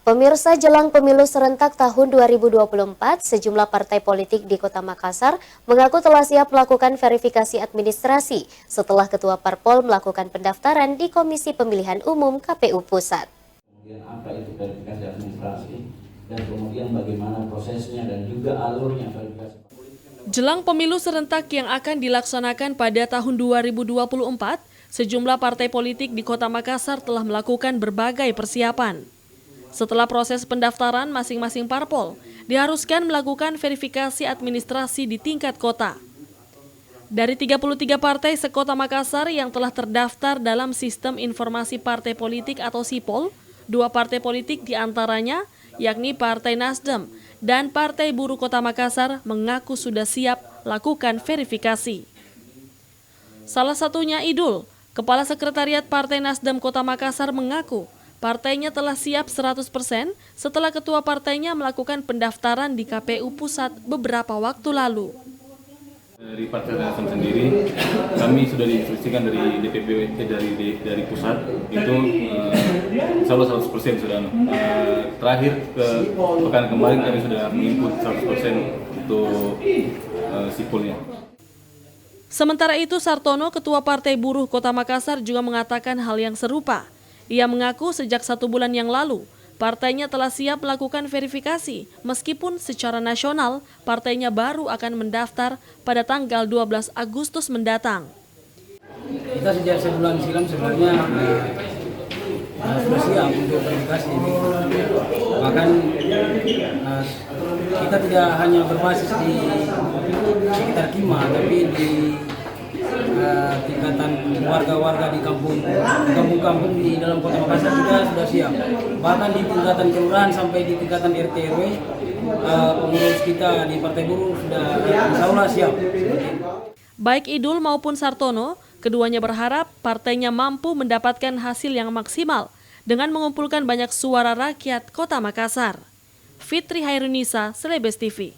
Pemirsa, jelang pemilu serentak tahun 2024, sejumlah partai politik di Kota Makassar mengaku telah siap melakukan verifikasi administrasi setelah Ketua Parpol melakukan pendaftaran di Komisi Pemilihan Umum KPU Pusat. Kemudian apa itu verifikasi administrasi dan kemudian bagaimana prosesnya dan juga alurnya verifikasi. Jelang pemilu serentak yang akan dilaksanakan pada tahun 2024, sejumlah partai politik di Kota Makassar telah melakukan berbagai persiapan. Setelah proses pendaftaran, masing-masing parpol diharuskan melakukan verifikasi administrasi di tingkat kota. Dari 33 partai sekota Makassar yang telah terdaftar dalam Sistem Informasi Partai Politik atau SIPOL, 2 partai politik diantaranya, yakni Partai Nasdem dan Partai Buruh Kota Makassar mengaku sudah siap lakukan verifikasi. Salah satunya Idul, Kepala Sekretariat Partai Nasdem Kota Makassar mengaku partainya telah siap 100% setelah ketua partainya melakukan pendaftaran di KPU Pusat beberapa waktu lalu. Dari Partai Nasdem sendiri, kami sudah diinstruksikan dari DPP dari pusat itu insya Allah 100% sudah. Terakhir ke pekan kemarin kami sudah menginput 100% untuk sipolnya. Sementara itu Sartono, Ketua Partai Buruh Kota Makassar juga mengatakan hal yang serupa. Ia mengaku sejak 1 bulan yang lalu, partainya telah siap melakukan verifikasi, meskipun secara nasional partainya baru akan mendaftar pada tanggal 12 Agustus mendatang. Kita sejak sebulan silam sebenarnya sudah siap untuk verifikasi ini. Bahkan kita tidak hanya berbasis di sekitar Kima, tapi di tingkatan warga-warga di kampung-kampung di dalam Kota Makassar juga sudah siap. Bahkan di tingkatan kelurahan sampai di tingkatan RT RW, pengurus kita di Partai Buruh sudah insya Allah siap. Baik Idul maupun Sartono, keduanya berharap partainya mampu mendapatkan hasil yang maksimal dengan mengumpulkan banyak suara rakyat Kota Makassar. Fitri Hairunisa, Celebes TV.